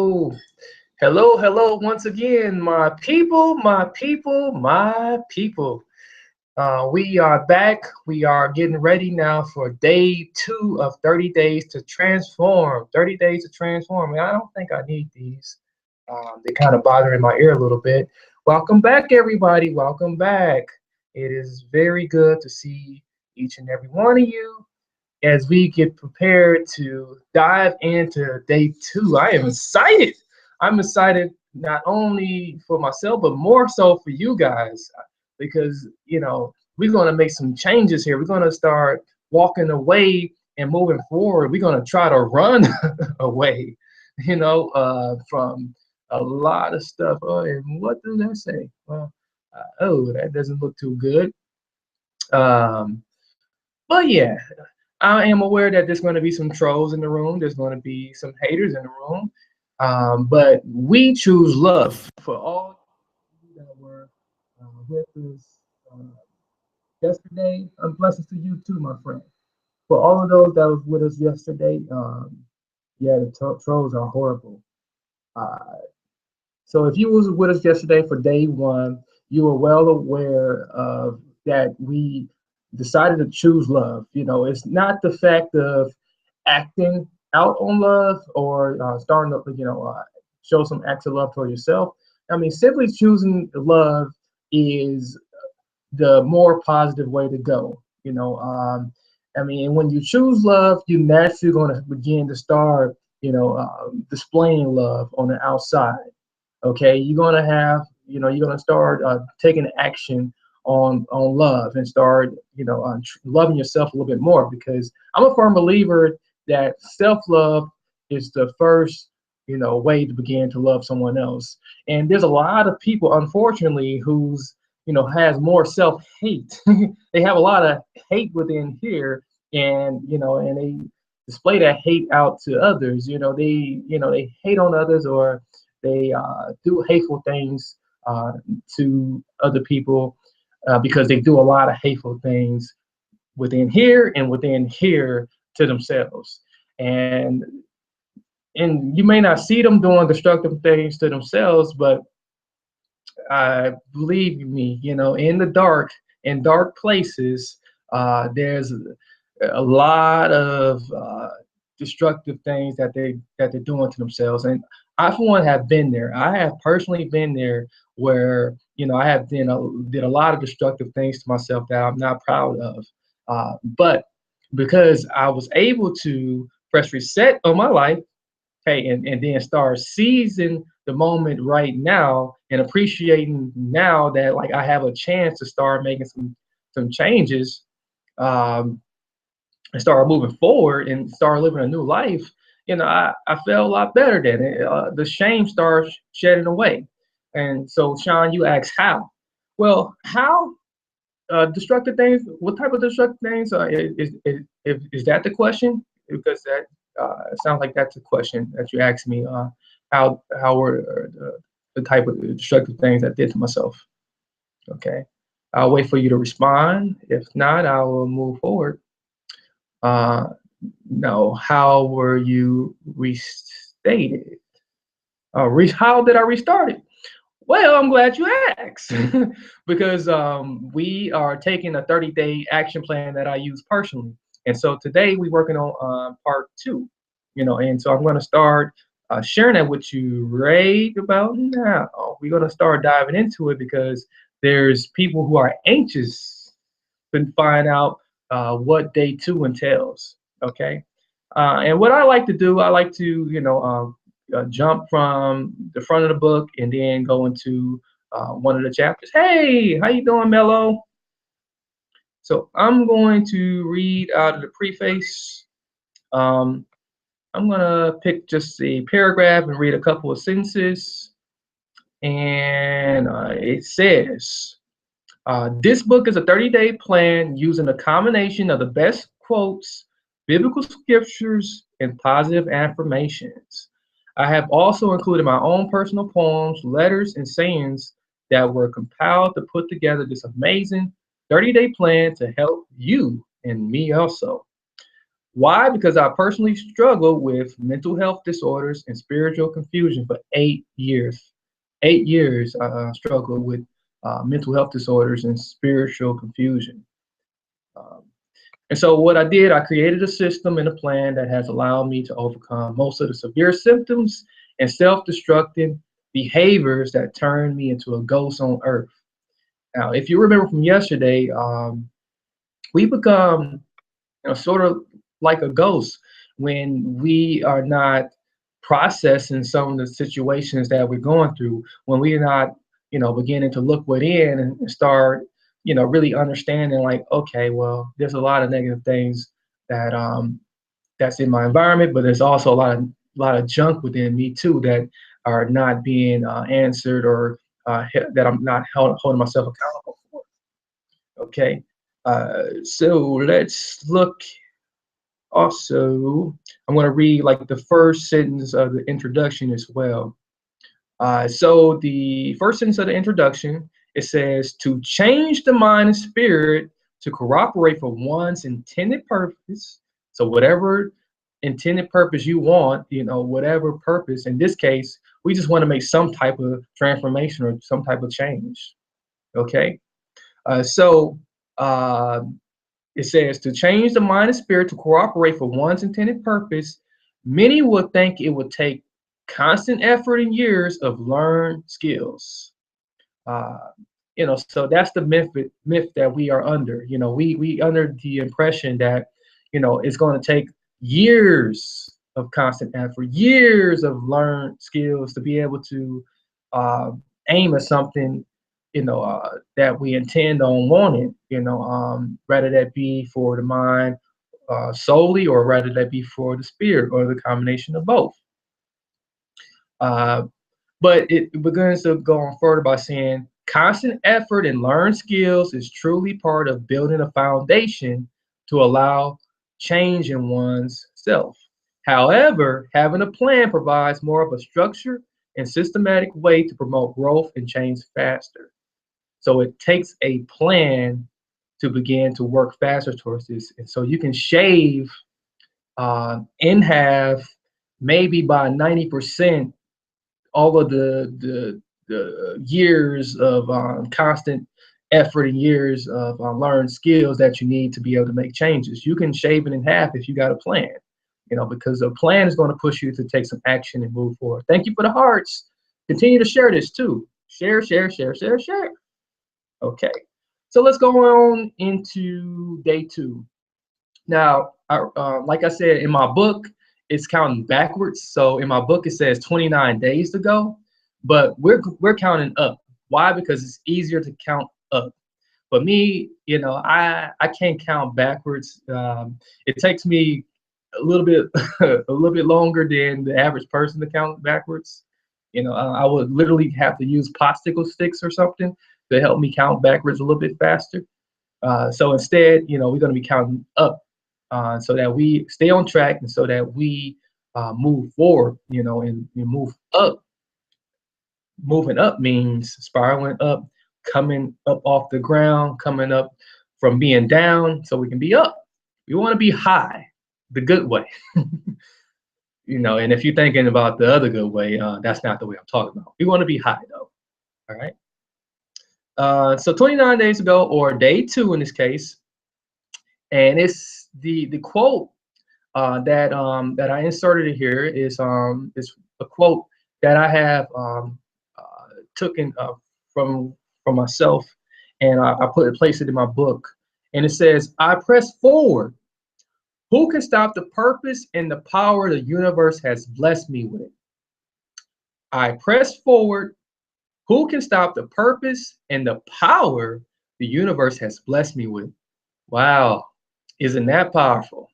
Oh, hello, hello once again, my people, my people, my people. We are back. We are getting ready now for day two of 30 days to transform. 30 days to transform. I don't think I need these. They kind of bothering my ear a little bit. Welcome back, everybody. Welcome back. It is very good to see each and every one of you as we get prepared to dive into day two. I am excited. I'm excited not only for myself, but more so for you guys because, we're going to make some changes here. We're going to start walking away and moving forward. We're going to try to run away, from a lot of stuff. Oh, and what does that say? Well, that doesn't look too good. Um, but yeah, I am aware that there's going to be some trolls in the room. There's going to be some haters in the room. But we choose love for all you that were with us uh, yesterday. Blessings to you too, my friend. For all of those that was with us yesterday, yeah, the trolls are horrible. Uh, so if you was with us yesterday for day one, you were well aware of that we decided to choose love. It's not the fact of acting out on love or starting to, show some acts of love for yourself. I mean, simply choosing love is the more positive way to go. I mean, and when you choose love, you naturally going to begin to start, displaying love on the outside. Okay, you're gonna have, you're gonna start taking action on love and start, loving yourself a little bit more because I'm a firm believer that self-love is the first, way to begin to love someone else. And there's a lot of people, unfortunately, who's, has more self-hate. They have a lot of hate within here, and and they display that hate out to others. They hate on others, or they do hateful things to other people because they do a lot of hateful things within here to themselves. And you may not see them doing destructive things to themselves, but believe me, in the dark, in dark places, there's a lot of destructive things that they're doing to themselves. And I, for one, have been there. I have personally been there where I have did a lot of destructive things to myself that I'm not proud of. But because I was able to press reset on my life, okay, and then start seizing the moment right now and appreciating now that like I have a chance to start making some changes. Um, and start moving forward and start living a new life, I felt a lot better then. The shame starts shedding away. And so, Sean, you asked how. Well, how destructive things? What type of destructive things? Is that the question? Because that sounds like that's a question that you asked me. How were the type of destructive things I did to myself? Okay, I'll wait for you to respond. If not, I will move forward. Uh, no, how were you restated? How did I restart it? Well, I'm glad you asked because we are taking a 30-day action plan that I use personally. And so today we're working on part two, and so I'm going to start sharing that with you right about now. We're going to start diving into it because there's people who are anxious to find out what day two entails. Okay. And what I like to do, I like to, jump from the front of the book and then go into one of the chapters. Hey, how you doing, Mello? So I'm going to read out of the preface. Um, I'm going to pick just a paragraph and read a couple of sentences. And it says, this book is a 30-day plan using a combination of the best quotes, biblical scriptures, and positive affirmations. I have also included my own personal poems, letters, and sayings that were compiled to put together this amazing 30-day plan to help you and me also. Why? Because I personally struggled with mental health disorders and spiritual confusion for 8 years. 8 years I struggled with mental health disorders and spiritual confusion. Um, and so what I did, I created a system and a plan that has allowed me to overcome most of the severe symptoms and self-destructive behaviors that turned me into a ghost on earth. Now, if you remember from yesterday, we become, sort of like a ghost when we are not processing some of the situations that we're going through, when we're not, beginning to look within and start, really understanding like, okay, well, there's a lot of negative things that that's in my environment, but there's also a lot of junk within me too that are not being answered or that I'm not holding myself accountable for. Okay, so let's look. Also, I'm going to read like the first sentence of the introduction as well. So the first sentence of the introduction, it says to change the mind and spirit to cooperate for one's intended purpose. So whatever intended purpose you want, whatever purpose, in this case, we just want to make some type of transformation or some type of change. Okay. So uh, it says to change the mind and spirit to cooperate for one's intended purpose. Many would think it would take constant effort and years of learned skills. Uh, so that's the myth that we are under. We under the impression that it's going to take years of constant effort, years of learned skills to be able to uh, aim at something that we intend on wanting, rather that be for the mind solely, or rather that be for the spirit, or the combination of both. Uh, but it begins to go on further by saying constant effort and learned skills is truly part of building a foundation to allow change in one's self. However, having a plan provides more of a structured and systematic way to promote growth and change faster. So it takes a plan to begin to work faster towards this. And so you can shave in half, maybe by 90%, all of the years of constant effort and years of learned skills that you need to be able to make changes. You can shave it in half if you got a plan, because a plan is going to push you to take some action and move forward. Thank you for the hearts. Continue to share this too. Share, share, share, share, share. Okay, so let's go on into day 2. Now, like I said, in my book, it's counting backwards. So in my book, it says 29 days to go, but we're counting up. Why? Because it's easier to count up. But me, I can't count backwards. It takes me a little bit a little bit longer than the average person to count backwards. I would literally have to use popsicle sticks or something to help me count backwards a little bit faster. So instead, we're going to be counting up so that we stay on track and so that we move forward, and move up. Moving up means spiraling up, coming up off the ground, coming up from being down so we can be up. We want to be high, the good way. And if you're thinking about the other good way, that's not the way I'm talking about. We want to be high though. All right. So 29 days ago, or day 2 in this case, and it's the quote that I inserted in here is a quote that I have taken from myself, and I placed it in my book, and it says, "I press forward. Who can stop the purpose and the power the universe has blessed me with? I press forward. Who can stop the purpose and the power the universe has blessed me with?" Wow, isn't that powerful?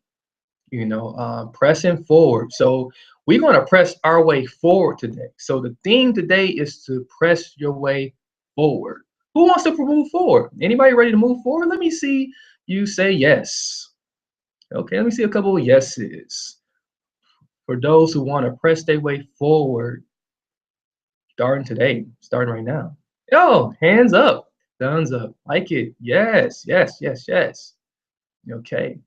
Pressing forward. So we're going to press our way forward today. So the theme today is to press your way forward. Who wants to move forward? Anybody ready to move forward? Let me see you say yes. Okay, let me see a couple of yeses. For those who want to press their way forward, starting today, starting right now. Oh, hands up, thumbs up, like it. Yes, yes, yes, yes. Okay.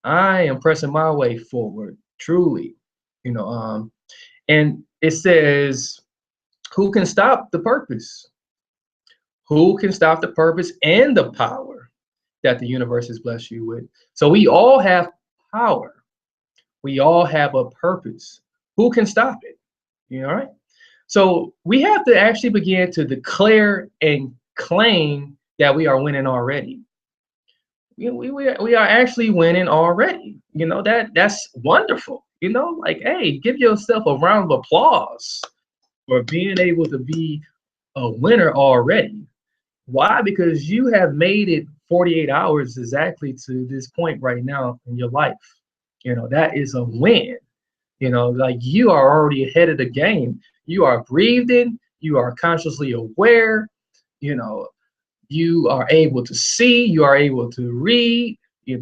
I am pressing my way forward, truly. And it says, who can stop the purpose? Who can stop the purpose and the power that the universe has blessed you with? So we all have power. We all have a purpose. Who can stop it? All right. So we have to actually begin to declare and claim that we are winning already. We are actually winning already. That's wonderful. Like, hey, give yourself a round of applause for being able to be a winner already. Why? Because you have made it 48 hours exactly to this point right now in your life. That is a win. Like, you are already ahead of the game. You are breathing, you are consciously aware, you know, you are able to see, you are able to read, you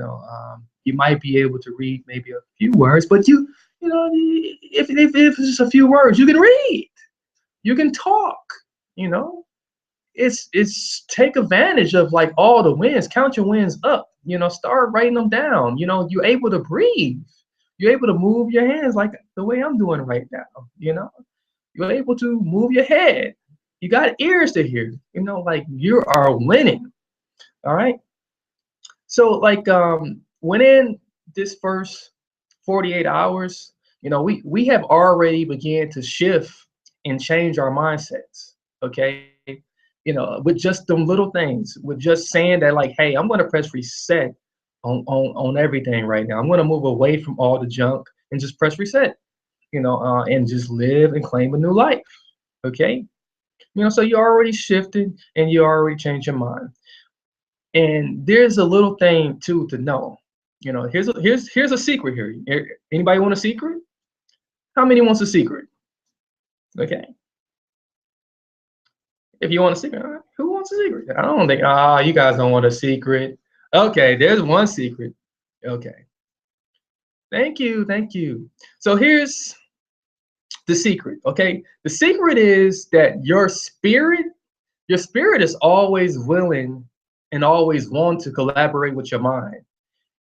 might be able to read maybe a few words, but if it's just a few words, you can read, you can talk, you know. It's take advantage of like all the wins, count your wins up, start writing them down. You're able to breathe, you're able to move your hands like the way I'm doing right now, you're able to move your head, you got ears to hear, like you are winning. All right. So like within this first 48 hours, we have already began to shift and change our mindsets. Okay. With just them little things, with just saying that, like, hey, I'm going to press reset on everything right now. I'm going to move away from all the junk and just press reset, and just live and claim a new life. Okay. So you're already shifted and you already changed your mind. And there's a little thing too to know. Here's a secret here. Anybody want a secret? How many wants a secret? Okay. If you want a secret, who wants a secret? I don't think, you guys don't want a secret. Okay, there's one secret. Okay. Thank you, thank you. So here's the secret, okay? The secret is that your spirit is always willing and always want to collaborate with your mind.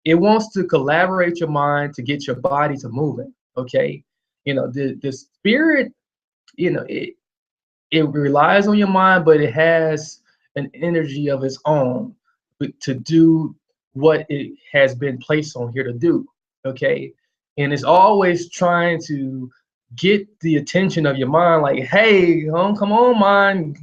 It wants to collaborate your mind to get your body to moving, okay? The spirit, it relies on your mind, but it has an energy of its own to do what it has been placed on here to do. Okay. And it's always trying to get the attention of your mind, like, hey, come on, mind.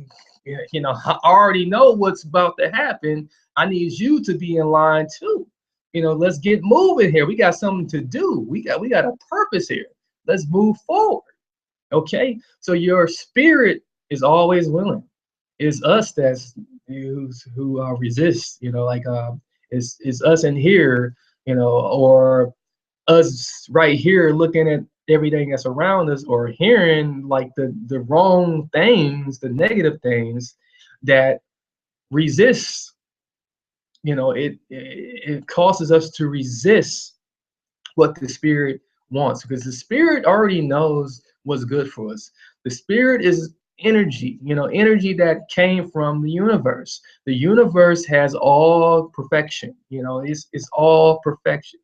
I already know what's about to happen. I need you to be in line too. Let's get moving here. We got something to do. We got a purpose here. Let's move forward. Okay. So your spirit is always willing. It's us who resist. It's us in here, or us right here looking at everything that's around us, or hearing like the wrong things, the negative things that resist. It causes us to resist what the spirit wants, because the spirit already knows what's good for us. The spirit is energy, energy that came from the universe. The universe has all perfection, it's all perfection.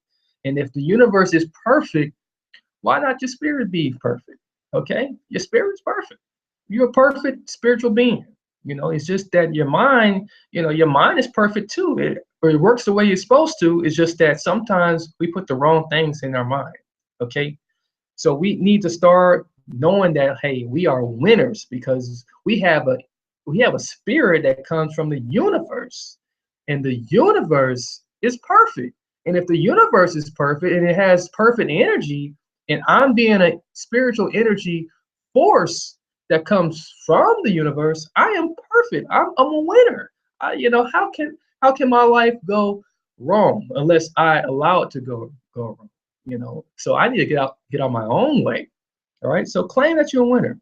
And if the universe is perfect, why not your spirit be perfect? Okay, your spirit's perfect. You're a perfect spiritual being. It's just that your mind is perfect too. It works the way you're supposed to. It's just that sometimes we put the wrong things in our mind. Okay. So we need to start knowing that, hey, we are winners because we have a spirit that comes from the universe, and the universe is perfect. And if the universe is perfect and it has perfect energy, and I'm being a spiritual energy force that comes from the universe, I am perfect. I'm a winner. How can my life go wrong unless I allow it to go wrong? So I need to get out my own way. All right. So claim that you're a winner.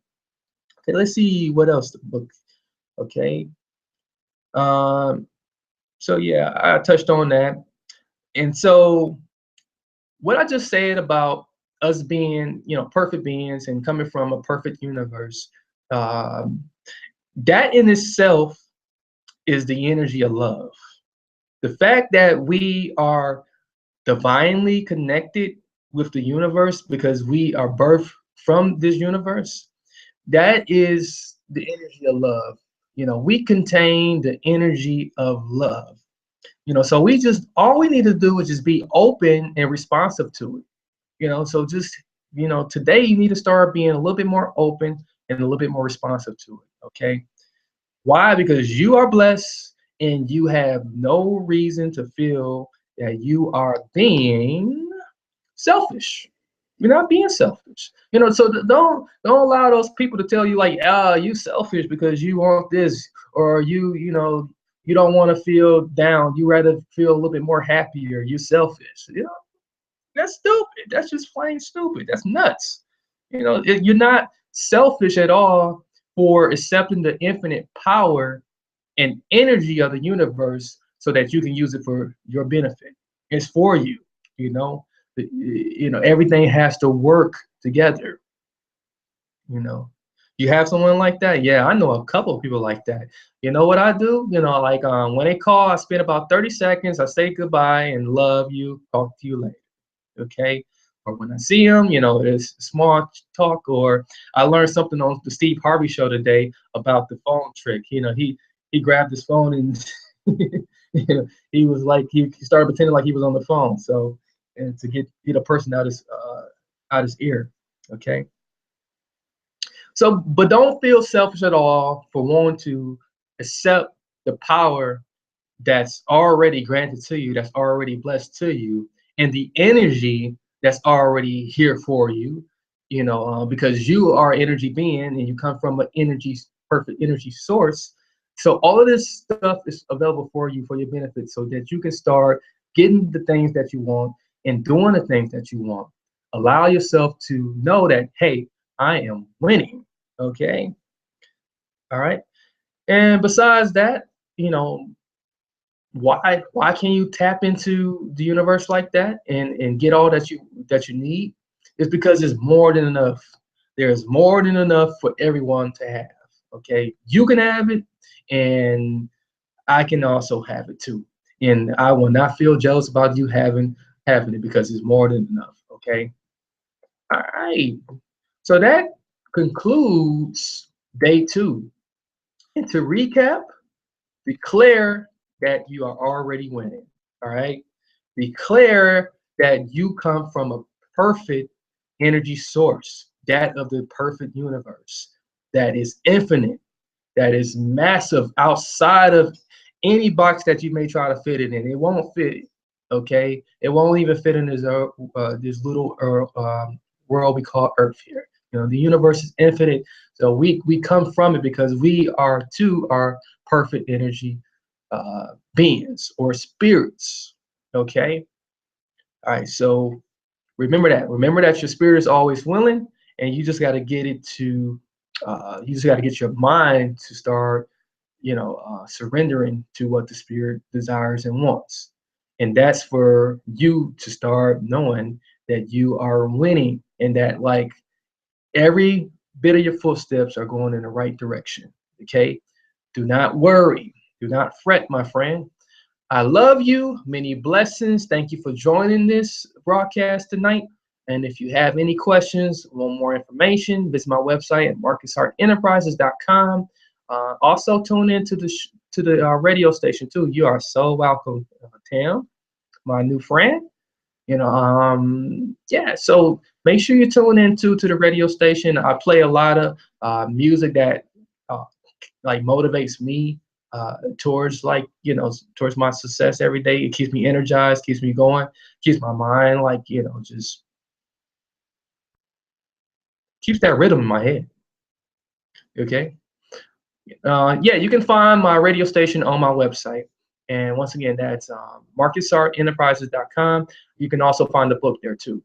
Okay. Let's see what else the book. Okay. Um. So yeah, I touched on that, and so what I just said about us being, perfect beings and coming from a perfect universe, um, that in itself is the energy of love. The fact that we are divinely connected with the universe because we are birthed from this universe, that is the energy of love. We contain the energy of love. So we just, all we need to do is just be open and responsive to it. So just, today you need to start being a little bit more open and a little bit more responsive to it. Okay. Why? Because you are blessed and you have no reason to feel that you are being selfish. You're not being selfish. So don't allow those people to tell you like, you selfish because you want this, or you don't want to feel down. You rather feel a little bit more happier. You selfish. That's stupid. That's just plain stupid. That's nuts. You're not selfish at all for accepting the infinite power and energy of the universe so that you can use it for your benefit. It's for you. you know Everything has to work together. you know you have someone like that? Yeah, I know a couple of people like that. You know what I do? Like, when they call, I spend about 30 seconds, I say goodbye and love you, talk to you later. Okay. Or when I see them, it's small talk. Or I learned something on the Steve Harvey show today about the phone trick. He grabbed his phone and he was like, he started pretending like he was on the phone. So, and to get a person out his ear. Okay. So, but don't feel selfish at all for wanting to accept the power that's already granted to you, that's already blessed to you, and the energy that's already here for you, because you are an energy being and you come from an perfect energy source. So all of this stuff is available for you for your benefit so that you can start getting the things that you want and doing the things that you want. Allow yourself to know that, hey, I am winning. Okay. All right. And besides that, you know, why can you tap into the universe like that and get all that you need? It's because there's more than enough. There's more than enough for everyone to have. Okay. You can have it, and I can also have it too. And I will not feel jealous about you having it because it's more than enough. Okay. All right. So that concludes day 2. And to recap, declare that you are already winning. All right. Declare that you come from a perfect energy source, that of the perfect universe, that is infinite, that is massive, outside of any box that you may try to fit it in. It won't fit. Okay. It won't even fit in this little world we call Earth here. The universe is infinite. So we come from it because we are perfect energy beings or spirits. Okay. All right. So remember that. Remember that your spirit is always willing, and you just got to get it to. You just got to get your mind to start, surrendering to what the spirit desires and wants, and that's for you to start knowing that you are winning, and that like every bit of your footsteps are going in the right direction. Okay. Do not worry. Do not fret, my friend. I love you. Many blessings. Thank you for joining this broadcast tonight. And if you have any questions, want more information, visit my website at marcushartenterprises.com. Also, tune in to the radio station too. You are so welcome, Tam, my new friend. Yeah. So make sure you tune in to the radio station. I play a lot of music that like motivates me towards towards my success every day. It keeps me energized, keeps me going, keeps my mind just keeps that rhythm in my head. Okay. Yeah, you can find my radio station on my website. And once again, that's MarcusHartEnterprises.com. You can also find the book there too.